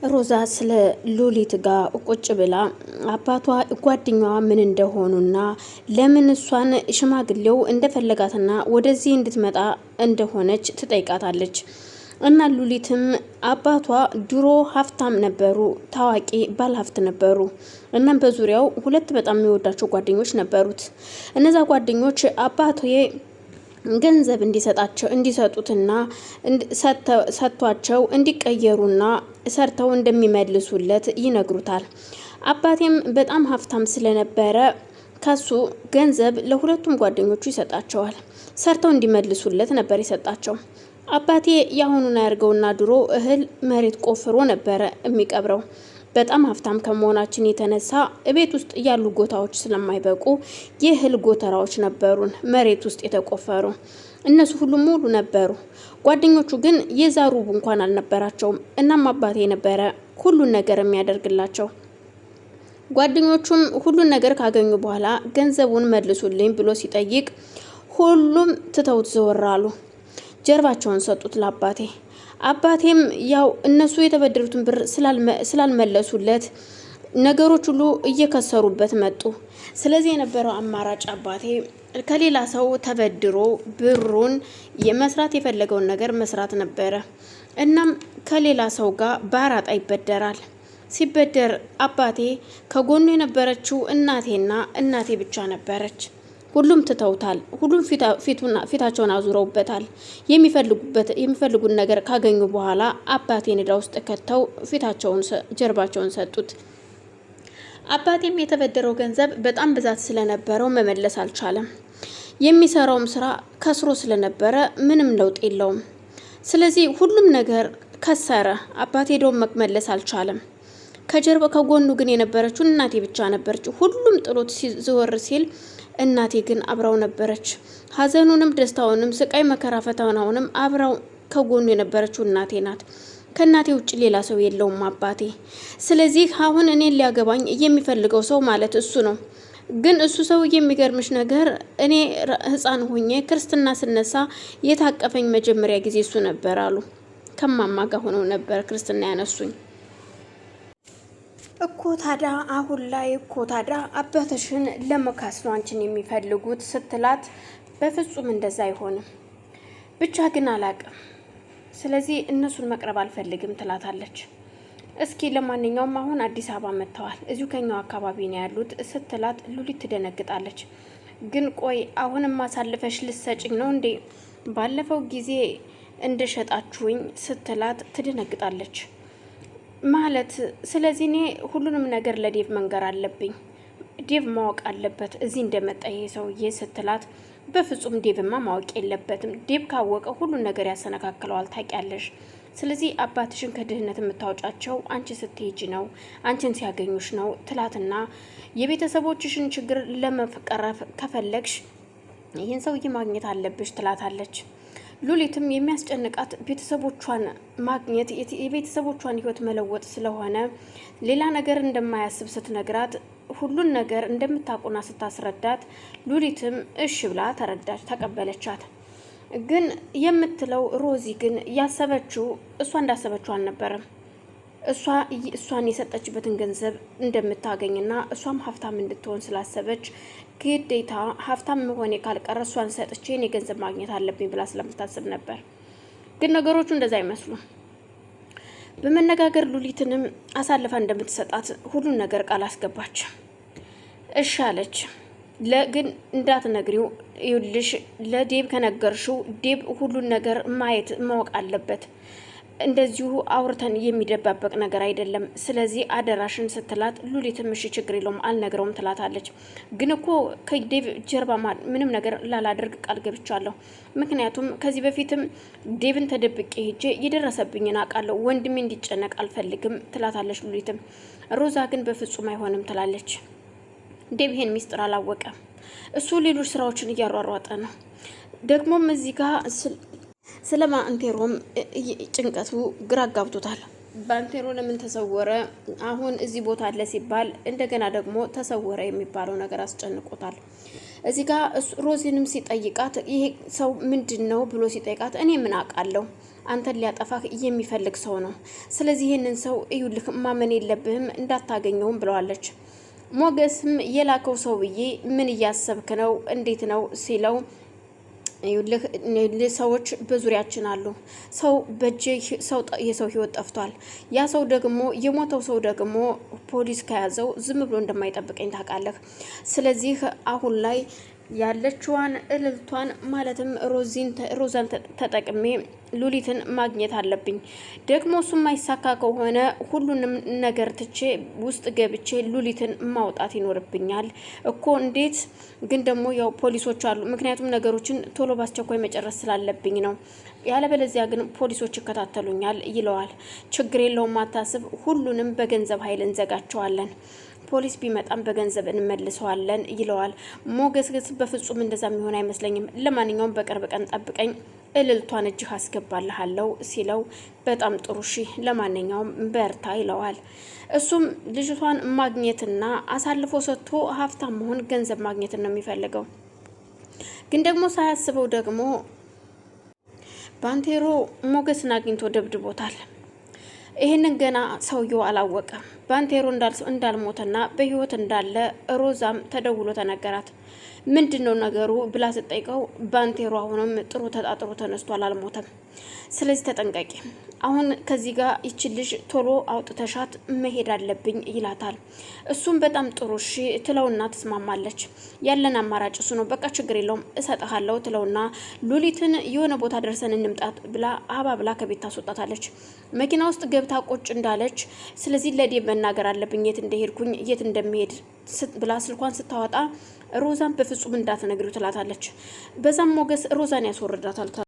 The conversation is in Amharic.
ሮዛ ስለ ሉሊት ጋር ቁጭ ብላ አባቷ ጓደኛዋ ምን እንደሆኑና ለምን እሷን ሽማግሌው እንደፈለጋትና ወደዚህ እንድትመጣ እንደሆነች ትጠይቃታለች። እና ሉሊትም አባቷ ድሮ ሀብታም ነበሩ፣ ታዋቂ ባለሀብት ነበሩ። እናም በዙሪያው ሁለት በጣም የሚወዳቸው ጓደኞች ነበሩት። እነዛ ጓደኞች አባቴ ገንዘብ እንዲሰጡትና ሰጥቷቸው እንዲቀየሩና ሰርተው እንደሚመልሱለት ይነግሩታል። አባቴም በጣም ሀብታም ስለነበረ ከሱ ገንዘብ ለሁለቱም ጓደኞቹ ይሰጣቸዋል። ሰርተው እንዲመልሱለት ነበር ይሰጣቸው። አባቴ ያሁኑን ያርገውና ድሮ እህል መሬት ቆፍሮ ነበረ የሚቀብረው። በጣም ሀብታም ከመሆናችን የተነሳ እቤት ውስጥ ያሉ ጎታዎች ስለማይበቁ የእህል ጎተራዎች ነበሩን መሬት ውስጥ የተቆፈሩ። እነሱ ሁሉ ሙሉ ነበሩ። ጓደኞቹ ግን የዛሩብ እንኳን አልነበራቸውም። እናም አባቴ ነበረ ሁሉን ነገር የሚያደርግላቸው። ጓደኞቹም ሁሉን ነገር ካገኙ በኋላ ገንዘቡን መልሱልኝ ብሎ ሲጠይቅ ሁሉም ትተውት ዘወር አሉ። ጀርባቸውን ሰጡት ለአባቴ። አባቴም ያው እነሱ የተበደሩትን ብር ስላልመለሱለት ነገሮች ሁሉ እየከሰሩበት መጡ። ስለዚህ የነበረው አማራጭ አባቴ ከሌላ ሰው ተበድሮ ብሩን የመስራት የፈለገውን ነገር መስራት ነበረ። እናም ከሌላ ሰው ጋር በአራጣ ይበደራል። ሲበደር አባቴ ከጎኑ የነበረችው እናቴና እናቴ ብቻ ነበረች። ሁሉም ትተውታል። ሁሉም ፊታቸውን አዙረውበታል። የሚፈልጉን ነገር ካገኙ በኋላ አባቴን ዕዳ ውስጥ ከተው ጀርባቸውን ሰጡት። አባቴም የተበደረው ገንዘብ በጣም ብዛት ስለነበረው መመለስ አልቻለም። የሚሰራውም ስራ ከስሮ ስለነበረ ምንም ለውጥ የለውም። ስለዚህ ሁሉም ነገር ከሰረ። አባቴ ዕዳውን መመለስ አልቻለም። ከጎኑ ግን የነበረችው እናቴ ብቻ ነበረች። ሁሉም ጥሎት ሲዘወር ሲል እናቴ ግን አብራው ነበረች። ሀዘኑንም ደስታውንም ስቃይ መከራ ፈተናውንም አብራው ከጎኑ የነበረችው እናቴ ናት። ከእናቴ ውጭ ሌላ ሰው የለውም አባቴ። ስለዚህ አሁን እኔን ሊያገባኝ የሚፈልገው ሰው ማለት እሱ ነው። ግን እሱ ሰው የሚገርምሽ ነገር እኔ ህፃን ሆኜ ክርስትና ስነሳ የታቀፈኝ መጀመሪያ ጊዜ እሱ ነበር አሉ። ከማማ ጋር ሆነው ነበር ክርስትና ያነሱኝ እኮ። ታዲያ አሁን ላይ እኮ ታዲያ አባትሽን ለመካስ ነው አንቺን የሚፈልጉት ስትላት፣ በፍጹም እንደዛ አይሆንም፣ ብቻ ግን አላቅም፣ ስለዚህ እነሱን መቅረብ አልፈልግም ትላታለች። እስኪ ለማንኛውም አሁን አዲስ አበባ መጥተዋል፣ እዚሁ ከኛው አካባቢ ነው ያሉት ስትላት፣ ሉሊት ትደነግጣለች። ግን ቆይ አሁንም አሳልፈሽ ልትሰጭኝ ነው እንዴ? ባለፈው ጊዜ እንደሸጣችሁኝ ስትላት ትደነግጣለች። ማለት ስለዚህ እኔ ሁሉንም ነገር ለዴቭ መንገር አለብኝ፣ ዴቭ ማወቅ አለበት እዚህ እንደመጣ ይሄ ሰውዬ ስትላት፣ በፍጹም ዴቭማ ማወቅ የለበትም፣ ዴቭ ካወቀ ሁሉን ነገር ያሰነካክለዋል ታውቂያለሽ። ስለዚህ አባትሽን ከድህነት የምታወጫቸው አንቺ ስትሄጂ ነው፣ አንቺን ሲያገኙሽ ነው ትላትና፣ የቤተሰቦችሽን ችግር ለመቀረፍ ከፈለግሽ ይህን ሰውዬ ማግኘት አለብሽ ትላታለች። ሉሊትም የሚያስጨንቃት ቤተሰቦቿን ማግኘት የቤተሰቦቿን ሕይወት መለወጥ ስለሆነ ሌላ ነገር እንደማያስብ ስትነግራት ሁሉን ነገር እንደምታውቁና ስታስረዳት ሉሊትም እሺ ብላ ተቀበለቻት። ግን የምትለው ሮዚ ግን ያሰበችው እሷ እንዳሰበችው አልነበረም። እሷን የሰጠችበትን ገንዘብ እንደምታገኝና እሷም ሀብታም እንድትሆን ስላሰበች ግዴታ ሀብታም መሆኔ ካልቀረ እሷን ሰጥቼ እኔ ገንዘብ ማግኘት አለብኝ ብላ ስለምታስብ ነበር። ግን ነገሮቹ እንደዛ አይመስሉም። በመነጋገር ሉሊትንም አሳልፋ እንደምትሰጣት ሁሉን ነገር ቃል አስገባች። እሺ አለች። ግን እንዳትነግሪው ይኸውልሽ፣ ለዴብ ከነገርሽው ዴብ ሁሉን ነገር ማወቅ አለበት። እንደዚሁ አውርተን የሚደባበቅ ነገር አይደለም። ስለዚህ አደራሽን ስትላት፣ ሉሊትም እሺ ችግር የለውም አልነግረውም ትላታለች። ግን እኮ ከዴቭ ጀርባ ምንም ነገር ላላደርግ ቃል ገብቻለሁ። ምክንያቱም ከዚህ በፊትም ዴቭን ተደብቄ ሄጄ የደረሰብኝን አውቃለሁ። ወንድሜ እንዲጨነቅ አልፈልግም ትላታለች ሉሊትም። ሮዛ ግን በፍጹም አይሆንም ትላለች። ዴቭ ይሄን ሚስጥር አላወቀም። እሱ ሌሎች ስራዎችን እያሯሯጠ ነው። ደግሞም እዚህ ጋር ስለ ባንቴሮም ጭንቀቱ ግራ ጋብቶታል። ባንቴሮ ለምን ተሰወረ? አሁን እዚህ ቦታ አለ ሲባል እንደገና ደግሞ ተሰወረ የሚባለው ነገር አስጨንቆታል። እዚህ ጋር ሮዚንም ሲጠይቃት ይሄ ሰው ምንድነው ብሎ ሲጠይቃት እኔ ምን አውቃለሁ፣ አንተን ሊያጠፋህ የሚፈልግ ሰው ነው። ስለዚህ ይህንን ሰው እዩልህ ማመን የለብህም እንዳታገኘውም ብለዋለች። ሞገስም የላከው ሰውዬ ምን እያሰብክ ነው? እንዴት ነው ሲለው ሰዎች በዙሪያችን አሉ። ሰው በእጅ የሰው ህይወት ጠፍቷል። ያ ሰው ደግሞ የሞተው ሰው ደግሞ ፖሊስ ከያዘው ዝም ብሎ እንደማይጠብቀኝ ታውቃለህ። ስለዚህ አሁን ላይ ያለችዋን እልልቷን ማለትም ሮዛን ተጠቅሜ ሉሊትን ማግኘት አለብኝ። ደግሞ እሱ የማይሳካ ከሆነ ሁሉንም ነገር ትቼ ውስጥ ገብቼ ሉሊትን ማውጣት ይኖርብኛል እኮ። እንዴት ግን ደግሞ ያው ፖሊሶች አሉ። ምክንያቱም ነገሮችን ቶሎ ባስቸኳይ መጨረስ ስላለብኝ ነው። ያለበለዚያ ግን ፖሊሶች ይከታተሉኛል ይለዋል። ችግር የለውም አታስብ፣ ሁሉንም በገንዘብ ኃይል እንዘጋቸዋለን። ፖሊስ ቢመጣም በገንዘብ እንመልሰዋለን ይለዋል። ሞገስ በፍጹም እንደዛ የሚሆን አይመስለኝም። ለማንኛውም በቅርብ ቀን ጠብቀኝ፣ እልልቷን እጅህ አስገባልሃለሁ ሲለው በጣም ጥሩ እሺ፣ ለማንኛውም በርታ ይለዋል። እሱም ልጅቷን ማግኘትና አሳልፎ ሰጥቶ ሀብታም መሆን ገንዘብ ማግኘትን ነው የሚፈልገው። ግን ደግሞ ሳያስበው ደግሞ ባንቴሮ ሞገስን አግኝቶ ደብድቦታል። ይህንን ገና ሰውየው አላወቀም። ባንቴሮ እንዳልሞተና በህይወት እንዳለ ሮዛም ተደውሎ ተነገራት። ምንድነው ነገሩ ብላ ስትጠይቀው ባንቴሮ አሁንም ጥሩ ተጣጥሮ ተነስቷል፣ አልሞተም። ስለዚህ ተጠንቀቂ፣ አሁን ከዚህ ጋር ይችን ልጅ ቶሎ አውጥተሻት መሄድ አለብኝ ይላታል። እሱም በጣም ጥሩ እሺ ትለውና ትስማማለች። ያለን አማራጭ እሱ ነው፣ በቃ ችግር የለውም እሰጥሃለሁ ትለውና ሉሊትን የሆነ ቦታ ደርሰን እንምጣት ብላ አባብላ ከቤት ታስወጣታለች። መኪና ውስጥ ገብታ ቁጭ እንዳለች ስለዚህ ለዴብ መናገር አለብኝ የት እንደሄድኩኝ የት እንደሚሄድ ብላ ስልኳን ስታወጣ ሮዛን በፍጹም እንዳትነግሪው ትላታለች። በዛም ሞገስ ሮዛን ያስወርዳታል።